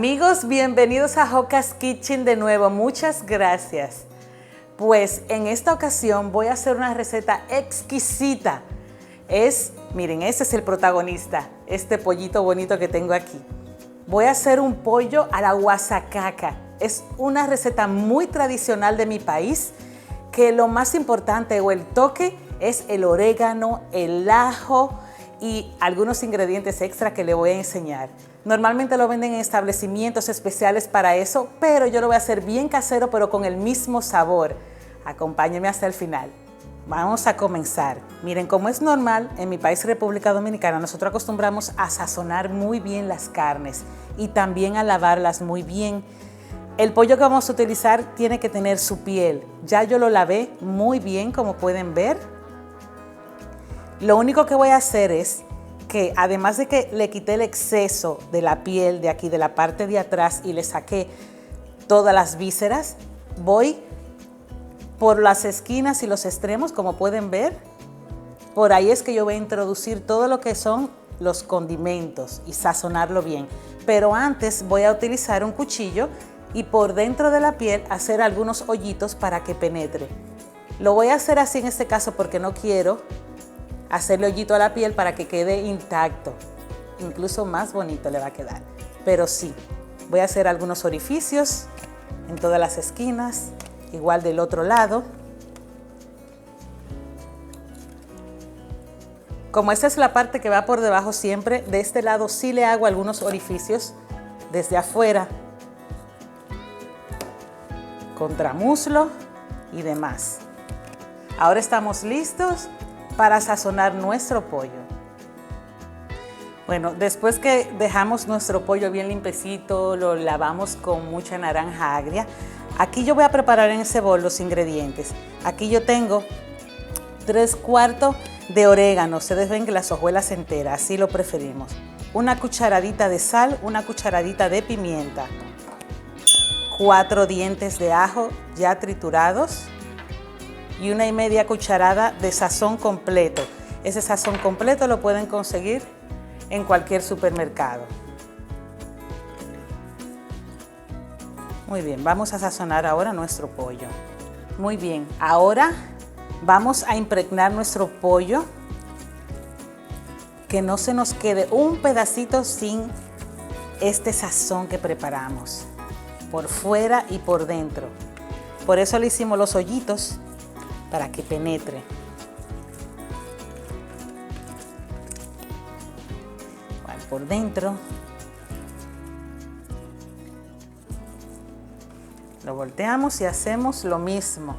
Amigos, bienvenidos a Joca's Kitchen de nuevo. Muchas gracias. Pues en esta ocasión voy a hacer una receta exquisita. Miren, ese es el protagonista, este pollito bonito que tengo aquí. Voy a hacer un pollo a la guasacaca. Es una receta muy tradicional de mi país, que lo más importante o el toque es el orégano, el ajo y algunos ingredientes extra que le voy a enseñar. Normalmente lo venden en establecimientos especiales para eso, pero yo lo voy a hacer bien casero, pero con el mismo sabor. Acompáñenme hasta el final. Vamos a comenzar. Miren, como es normal, en mi país, República Dominicana, nosotros acostumbramos a sazonar muy bien las carnes y también a lavarlas muy bien. El pollo que vamos a utilizar tiene que tener su piel. Ya yo lo lavé muy bien, como pueden ver. Lo único que voy a hacer es que, además de que le quité el exceso de la piel de aquí, de la parte de atrás, y le saqué todas las vísceras, voy por las esquinas y los extremos, como pueden ver. Por ahí es que yo voy a introducir todo lo que son los condimentos y sazonarlo bien. Pero antes voy a utilizar un cuchillo y por dentro de la piel hacer algunos hoyitos para que penetre. Lo voy a hacer así en este caso porque no quiero hacerle hoyito a la piel para que quede intacto. Incluso más bonito le va a quedar. Pero sí, voy a hacer algunos orificios en todas las esquinas, igual del otro lado. Como esta es la parte que va por debajo siempre, de este lado sí le hago algunos orificios desde afuera, contramuslo y demás. Ahora estamos listos para sazonar nuestro pollo. Bueno, después que dejamos nuestro pollo bien limpiecito, lo lavamos con mucha naranja agria. Aquí yo voy a preparar en ese bol los ingredientes. Aquí yo tengo 3/4 de orégano. Ustedes ven que las hojuelas enteras, así lo preferimos. Una cucharadita de sal, una cucharadita de pimienta. 4 dientes de ajo ya triturados y 1,5 cucharada de sazón completo. Ese sazón completo lo pueden conseguir en cualquier supermercado. Muy bien, vamos a sazonar ahora nuestro pollo. Muy bien, ahora vamos a impregnar nuestro pollo, que no se nos quede un pedacito sin este sazón que preparamos, por fuera y por dentro. Por eso le hicimos los hoyitos, para que penetre. Igual por dentro. Lo volteamos y hacemos lo mismo.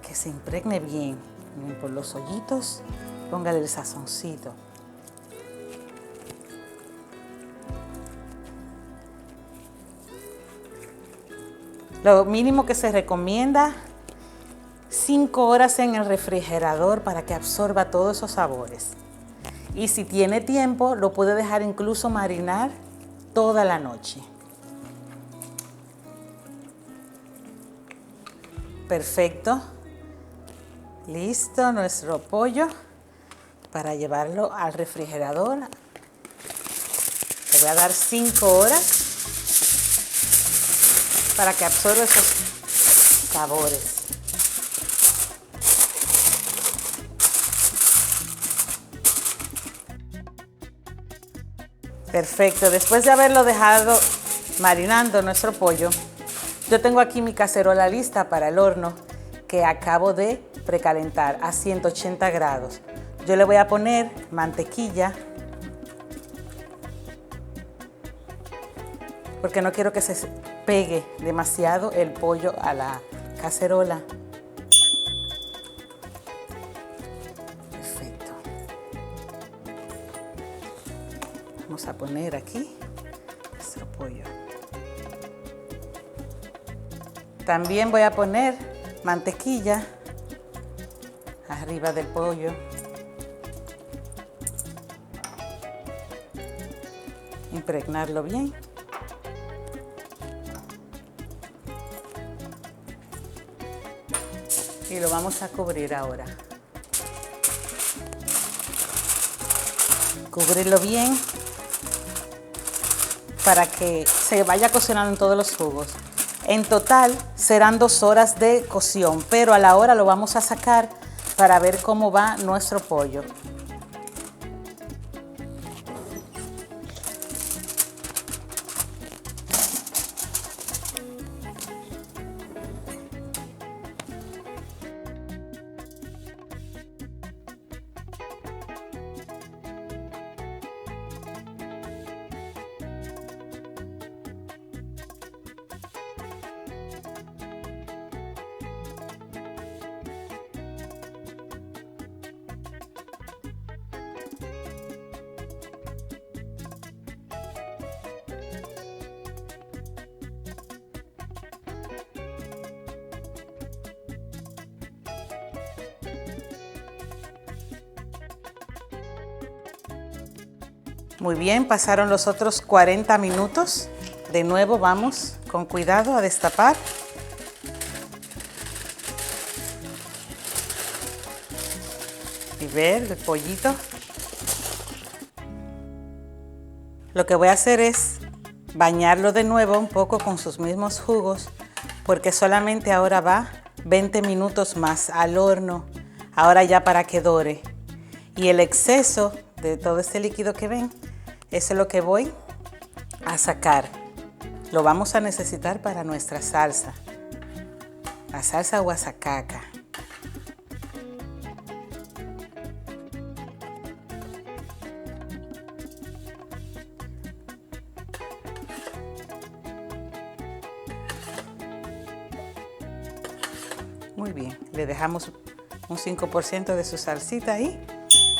Que se impregne bien. Miren, por los hoyitos, póngale el sazoncito. Lo mínimo que se recomienda, 5 horas en el refrigerador para que absorba todos esos sabores. Y si tiene tiempo, lo puede dejar incluso marinar toda la noche. Perfecto. Listo nuestro pollo para llevarlo al refrigerador. Le voy a dar 5 horas. Para que absorba esos sabores. Perfecto, después de haberlo dejado marinando nuestro pollo, yo tengo aquí mi cacerola lista para el horno que acabo de precalentar a 180 grados. Yo le voy a poner mantequilla, porque no quiero que se pegue demasiado el pollo a la cacerola. Perfecto. Vamos a poner aquí nuestro pollo. También voy a poner mantequilla arriba del pollo. Impregnarlo bien. Y lo vamos a cubrir ahora. Cubrirlo bien para que se vaya cocinando en todos los jugos. En total serán 2 horas de cocción, pero a la hora lo vamos a sacar para ver cómo va nuestro pollo. Muy bien, pasaron los otros 40 minutos. De nuevo vamos con cuidado a destapar. Y ver el pollito. Lo que voy a hacer es bañarlo de nuevo un poco con sus mismos jugos, porque solamente ahora va 20 minutos más al horno, ahora ya para que dore. Y el exceso de todo este líquido que ven, eso es lo que voy a sacar. Lo vamos a necesitar para nuestra salsa, la salsa guasacaca. Muy bien, le dejamos un 5% de su salsita ahí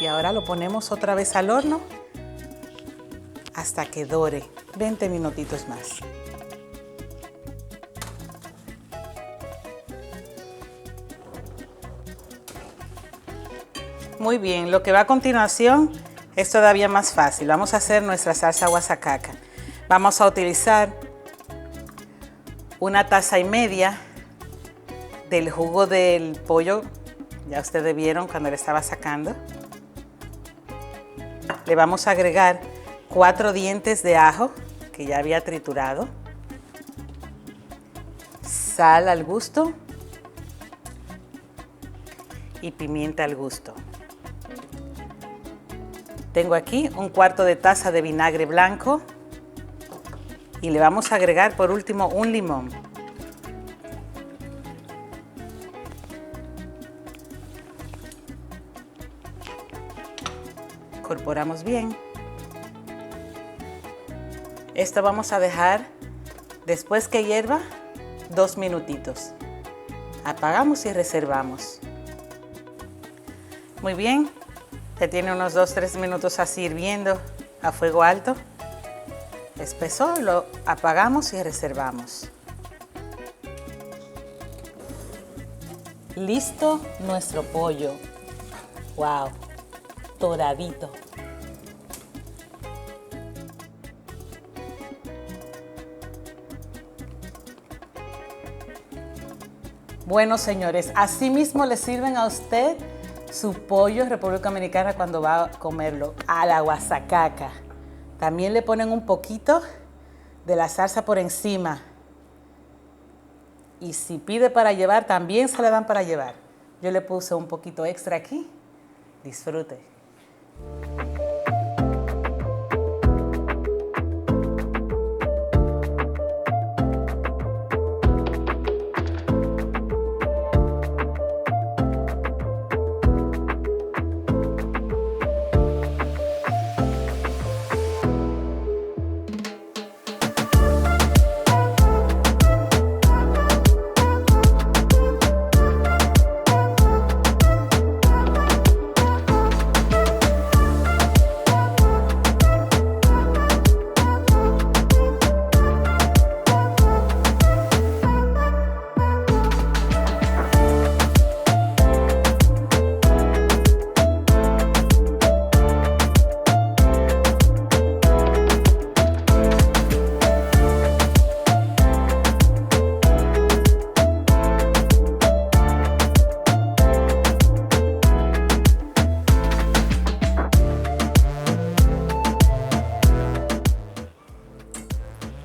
y ahora lo ponemos otra vez al horno hasta que dore 20 minutitos más. Muy bien, lo que va a continuación es todavía más fácil. Vamos a hacer nuestra salsa guasacaca. Vamos a utilizar 1,5 tazas del jugo del pollo, ya ustedes vieron cuando le estaba sacando. Le vamos a agregar 4 dientes de ajo que ya había triturado, sal al gusto y pimienta al gusto. Tengo aquí 1/4 de taza de vinagre blanco y le vamos a agregar por último un limón. Incorporamos bien. Esto vamos a dejar, después que hierva, 2 minutitos. Apagamos y reservamos. Muy bien, ya tiene unos 2-3 minutos así hirviendo a fuego alto. Espesó, lo apagamos y reservamos. Listo nuestro pollo. ¡Wow! Doradito. Bueno, señores, así mismo le sirven a usted su pollo en República Dominicana cuando va a comerlo, a la guasacaca. También le ponen un poquito de la salsa por encima. Y si pide para llevar, también se le dan para llevar. Yo le puse un poquito extra aquí. Disfrute.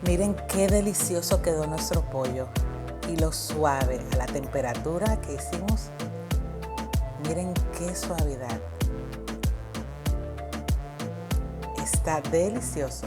Miren qué delicioso quedó nuestro pollo y lo suave a la temperatura que hicimos. Miren qué suavidad. Está delicioso.